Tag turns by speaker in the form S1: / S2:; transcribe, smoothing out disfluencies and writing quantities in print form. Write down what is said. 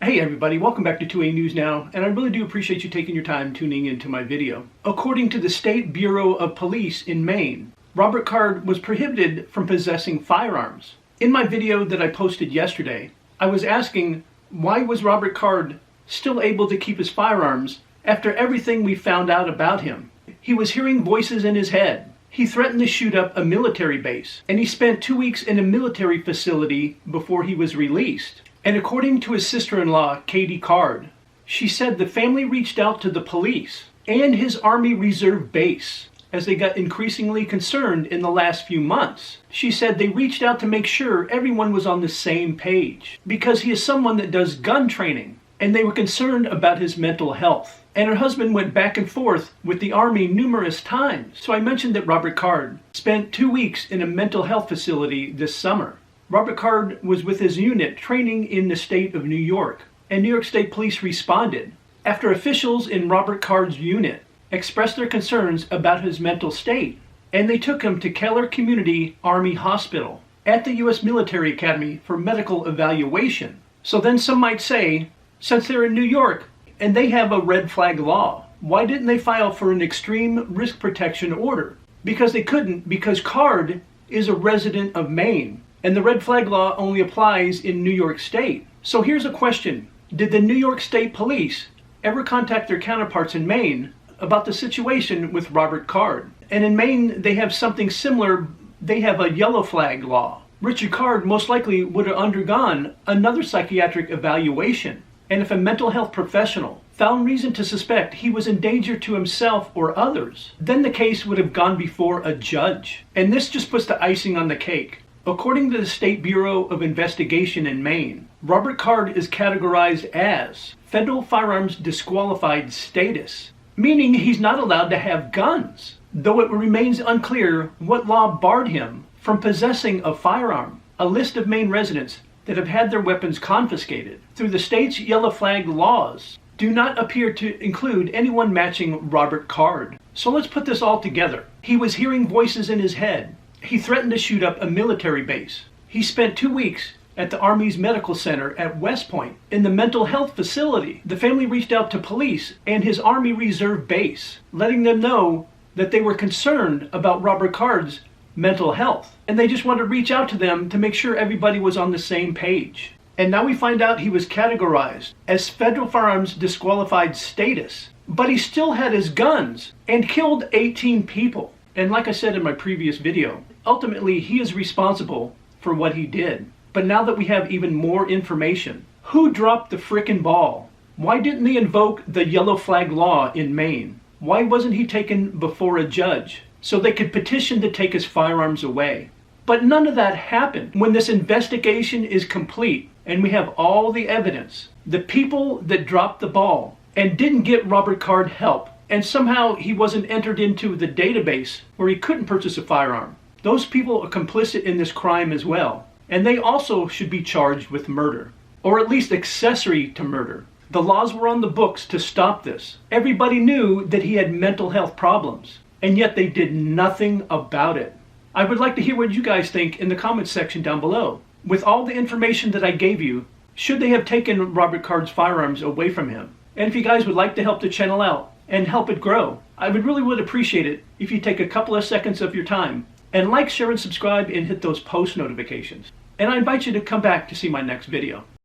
S1: Hey everybody, welcome back to 2A News Now, and I really do appreciate you taking your time tuning into my video. According to the State Bureau of Police in Maine, Robert Card was prohibited from possessing firearms. In my video that I posted yesterday, I was asking why was Robert Card still able to keep his firearms after everything we found out about him. He was hearing voices in his head. He threatened to shoot up a military base, and he spent 2 weeks in a military facility before he was released. And according to his sister-in-law, Katie Card, she said the family reached out to the police and his Army Reserve base as they got increasingly concerned in the last few months. She said they reached out to make sure everyone was on the same page because he is someone that does gun training, and they were concerned about his mental health. And her husband went back and forth with the Army numerous times. So I mentioned that Robert Card spent 2 weeks in a mental health facility this summer. Robert Card was with his unit training in the state of New York, and New York State Police responded after officials in Robert Card's unit expressed their concerns about his mental state, and they took him to Keller Community Army Hospital at the U.S. Military Academy for medical evaluation. So then some might say, since they're in New York and they have a red flag law, why didn't they file for an extreme risk protection order? Because they couldn't, because Card is a resident of Maine, and the red flag law only applies in New York State. So here's a question. Did the New York State Police ever contact their counterparts in Maine about the situation with Robert Card? And in Maine, they have something similar. They have a yellow flag law. Richard Card most likely would have undergone another psychiatric evaluation. And if a mental health professional found reason to suspect he was in danger to himself or others, then the case would have gone before a judge. And this just puts the icing on the cake. According to the State Bureau of Investigation in Maine, Robert Card is categorized as federal firearms disqualified status, meaning he's not allowed to have guns, though it remains unclear what law barred him from possessing a firearm. A list of Maine residents that have had their weapons confiscated through the state's yellow flag laws do not appear to include anyone matching Robert Card. So let's put this all together. He was hearing voices in his head. He threatened to shoot up a military base. He spent 2 weeks at the Army's Medical Center at West Point in the mental health facility. The family reached out to police and his Army Reserve base, letting them know that they were concerned about Robert Card's mental health. And they just wanted to reach out to them to make sure everybody was on the same page. And now we find out he was categorized as federal firearms disqualified status, but he still had his guns and killed 18 people. And like I said in my previous video, ultimately he is responsible for what he did. But now that we have even more information, who dropped the frickin' ball? Why didn't they invoke the yellow flag law in Maine? Why wasn't he taken before a judge so they could petition to take his firearms away? But none of that happened. When this investigation is complete and we have all the evidence, the people that dropped the ball and didn't get Robert Card help, and somehow he wasn't entered into the database where he couldn't purchase a firearm, those people are complicit in this crime as well. And they also should be charged with murder, or at least accessory to murder. The laws were on the books to stop this. Everybody knew that he had mental health problems, and yet they did nothing about it. I would like to hear what you guys think in the comments section down below. With all the information that I gave you, should they have taken Robert Card's firearms away from him? And if you guys would like to help the channel out and help it grow, I really would appreciate it if you take a couple of seconds of your time and like, share, and subscribe, and hit those post notifications. And I invite you to come back to see my next video.